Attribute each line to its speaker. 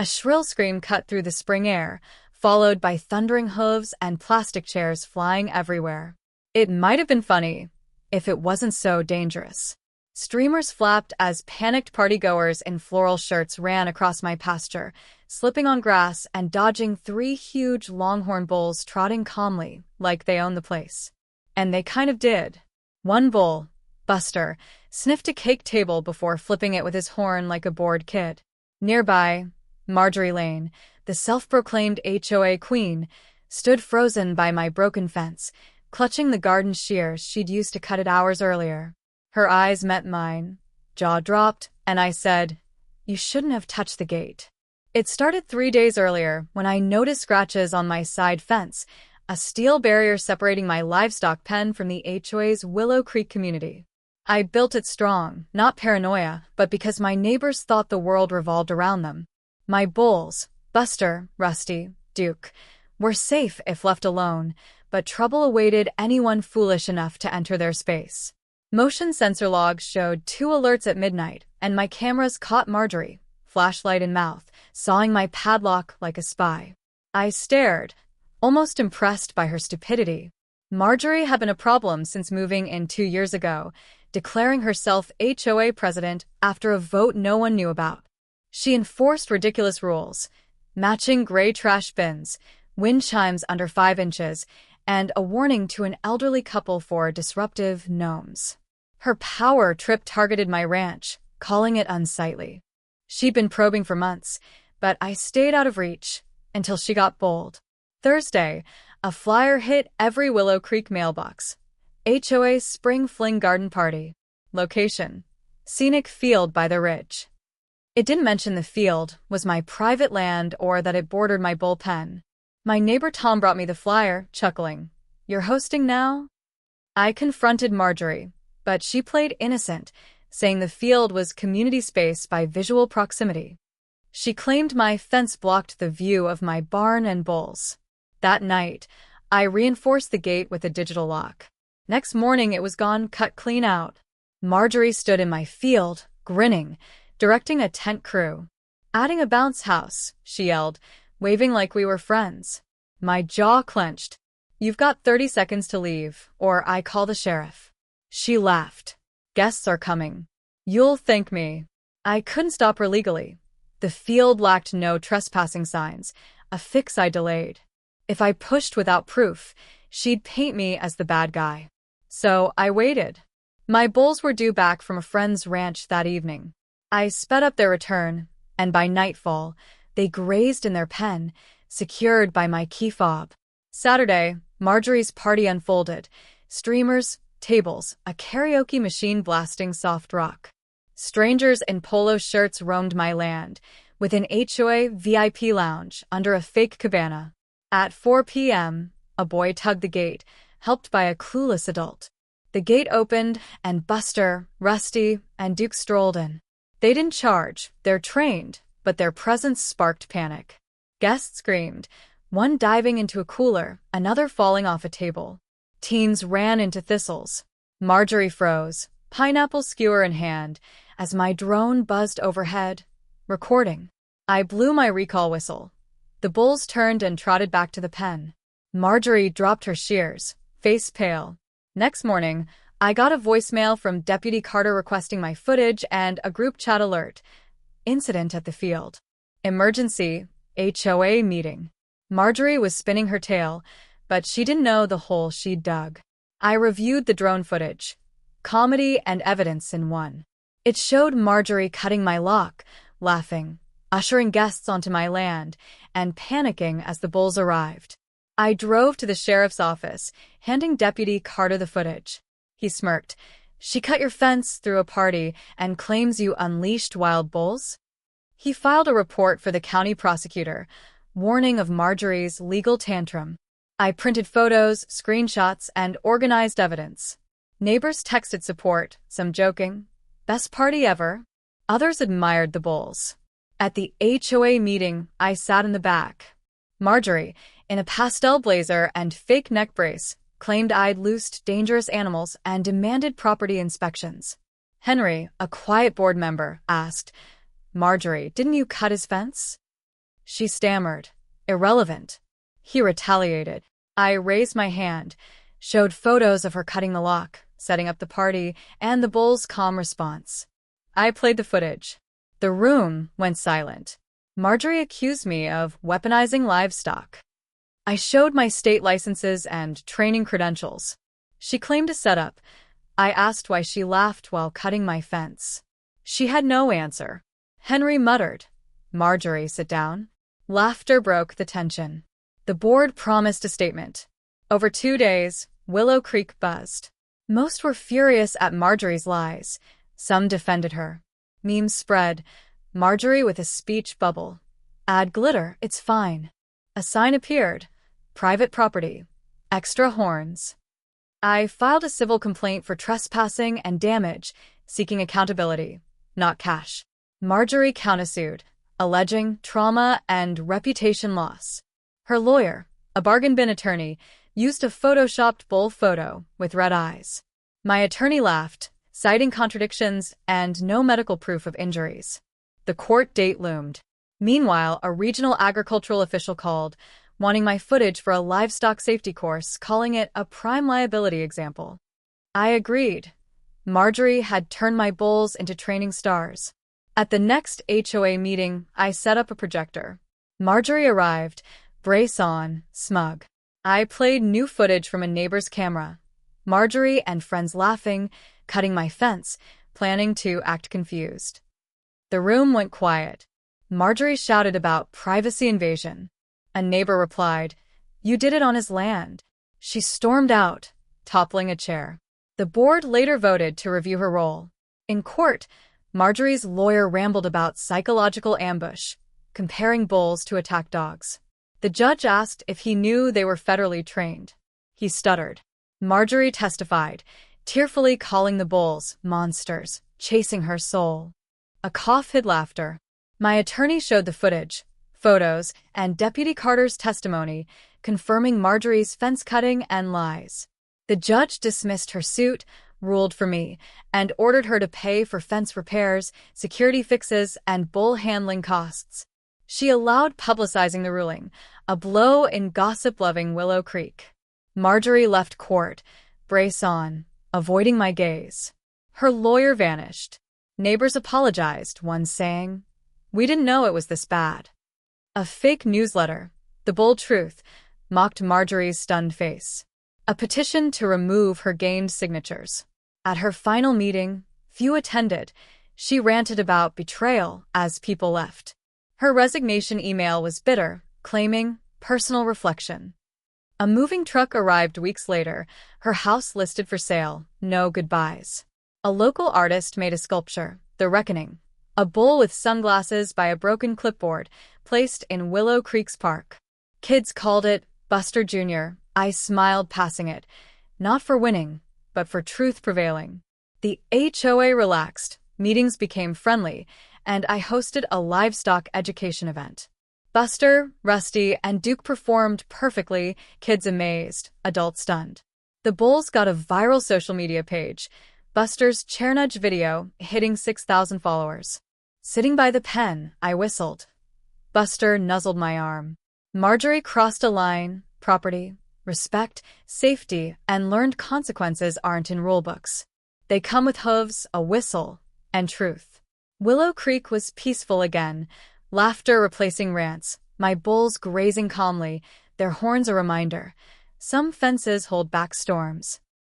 Speaker 1: A shrill scream cut through the spring air, followed by thundering hooves and plastic chairs flying everywhere. It might have been funny, if it wasn't so dangerous. Streamers flapped as panicked partygoers in floral shirts ran across my pasture, slipping on grass and dodging 3 huge longhorn bulls trotting calmly, like they owned the place. And they kind of did. One bull, Buster, sniffed a cake table before flipping it with his horn like a bored kid. Nearby, Marjorie Lane, the self-proclaimed HOA queen, stood frozen by my broken fence, clutching the garden shears she'd used to cut it hours earlier. Her eyes met mine, jaw dropped, and I said, "You shouldn't have touched the gate." It started 3 days earlier when I noticed scratches on my side fence, a steel barrier separating my livestock pen from the HOA's Willow Creek community. I built it strong, not paranoia, but because my neighbors thought the world revolved around them. My bulls, Buster, Rusty, Duke, were safe if left alone, but trouble awaited anyone foolish enough to enter their space. Motion sensor logs showed 2 alerts at midnight, and my cameras caught Marjorie, flashlight in mouth, sawing my padlock like a spy. I stared, almost impressed by her stupidity. Marjorie had been a problem since moving in 2 years ago, declaring herself HOA president after a vote no one knew about. She enforced ridiculous rules, matching gray trash bins, wind chimes under 5 inches, and a warning to an elderly couple for disruptive gnomes. Her power trip targeted my ranch, calling it unsightly. She'd been probing for months, but I stayed out of reach until she got bold. Thursday, a flyer hit every Willow Creek mailbox. HOA's Spring Fling Garden Party. Location: scenic field by the ridge. It didn't mention the field was my private land or that it bordered my bullpen. My neighbor Tom brought me the flyer, chuckling. "You're hosting now?" I confronted Marjorie, but she played innocent, saying the field was community space by visual proximity. She claimed my fence blocked the view of my barn and bulls. That night, I reinforced the gate with a digital lock. Next morning it was gone, cut clean out. Marjorie stood in my field, grinning, directing a tent crew. "Adding a bounce house," she yelled, waving like we were friends. My jaw clenched. "You've got 30 seconds to leave, or I call the sheriff." She laughed. "Guests are coming. You'll thank me." I couldn't stop her legally. The field lacked no trespassing signs, a fix I delayed. If I pushed without proof, she'd paint me as the bad guy. So I waited. My bulls were due back from a friend's ranch that evening. I sped up their return, and by nightfall, they grazed in their pen, secured by my key fob. Saturday, Marjorie's party unfolded. Streamers, tables, a karaoke machine blasting soft rock. Strangers in polo shirts roamed my land, with an HOA VIP lounge under a fake cabana. At 4 p.m., a boy tugged the gate, helped by a clueless adult. The gate opened, and Buster, Rusty, and Duke strolled in. They didn't charge, they're trained, but their presence sparked panic. Guests screamed, one diving into a cooler, another falling off a table. Teens ran into thistles. Marjorie froze, pineapple skewer in hand, as my drone buzzed overhead, recording. I blew my recall whistle. The bulls turned and trotted back to the pen. Marjorie dropped her shears, face pale. Next morning, I got a voicemail from Deputy Carter requesting my footage and a group chat alert. Incident at the field. Emergency, HOA meeting. Marjorie was spinning her tale, but she didn't know the hole she'd dug. I reviewed the drone footage. Comedy and evidence in one. It showed Marjorie cutting my lock, laughing, ushering guests onto my land, and panicking as the bulls arrived. I drove to the sheriff's office, handing Deputy Carter the footage. He smirked. "She cut your fence through a party and claims you unleashed wild bulls?" He filed a report for the county prosecutor, warning of Marjorie's legal tantrum. I printed photos, screenshots, and organized evidence. Neighbors texted support, some joking, "Best party ever." Others admired the bulls. At the HOA meeting, I sat in the back. Marjorie, in a pastel blazer and fake neck brace, claimed I'd loosed dangerous animals and demanded property inspections. Henry, a quiet board member, asked, "Marjorie, didn't you cut his fence?" She stammered. Irrelevant. He retaliated. I raised my hand, showed photos of her cutting the lock, setting up the party, and the bull's calm response. I played the footage. The room went silent. Marjorie accused me of weaponizing livestock. I showed my state licenses and training credentials. She claimed a setup. I asked why she laughed while cutting my fence. She had no answer. Henry muttered, "Marjorie, sit down." Laughter broke the tension. The board promised a statement. Over 2 days, Willow Creek buzzed. Most were furious at Marjorie's lies. Some defended her. Memes spread. Marjorie with a speech bubble. Add glitter, it's fine. A sign appeared. Private property. Extra horns. I filed a civil complaint for trespassing and damage, seeking accountability, not cash. Marjorie countersued, alleging trauma and reputation loss. Her lawyer, a bargain bin attorney, used a photoshopped bull photo with red eyes. My attorney laughed, citing contradictions and no medical proof of injuries. The court date loomed. Meanwhile, a regional agricultural official called, wanting my footage for a livestock safety course, calling it a prime liability example. I agreed. Marjorie had turned my bulls into training stars. At the next HOA meeting, I set up a projector. Marjorie arrived, brace on, smug. I played new footage from a neighbor's camera. Marjorie and friends laughing, cutting my fence, planning to act confused. The room went quiet. Marjorie shouted about privacy invasion. A neighbor replied, "You did it on his land." She stormed out, toppling a chair. The board later voted to review her role. In court, Marjorie's lawyer rambled about psychological ambush, comparing bulls to attack dogs. The judge asked if he knew they were federally trained. He stuttered. Marjorie testified, tearfully calling the bulls monsters, chasing her soul. A cough hid laughter. My attorney showed the footage, photos, and Deputy Carter's testimony, confirming Marjorie's fence-cutting and lies. The judge dismissed her suit, ruled for me, and ordered her to pay for fence repairs, security fixes, and bull handling costs. She allowed publicizing the ruling, a blow in gossip-loving Willow Creek. Marjorie left court, brace on, avoiding my gaze. Her lawyer vanished. Neighbors apologized, one saying, "We didn't know it was this bad." A fake newsletter, The Bold Truth, mocked Marjorie's stunned face. A petition to remove her gained signatures. At her final meeting, few attended. She ranted about betrayal as people left. Her resignation email was bitter, claiming personal reflection. A moving truck arrived weeks later, her house listed for sale, no goodbyes. A local artist made a sculpture, The Reckoning, a bull with sunglasses by a broken clipboard, placed in Willow Creek's park. Kids called it Buster Jr. I smiled passing it, not for winning, but for truth prevailing. The HOA relaxed, meetings became friendly, and I hosted a livestock education event. Buster, Rusty, and Duke performed perfectly, kids amazed, adults stunned. The bulls got a viral social media page, Buster's chair nudge video hitting 6,000 followers. Sitting by the pen, I whistled. Buster nuzzled my arm. Marjorie crossed a line, property, respect, safety, and learned consequences aren't in rulebooks. They come with hooves, a whistle, and truth. Willow Creek was peaceful again, laughter replacing rants, my bulls grazing calmly, their horns a reminder. Some fences hold back storms.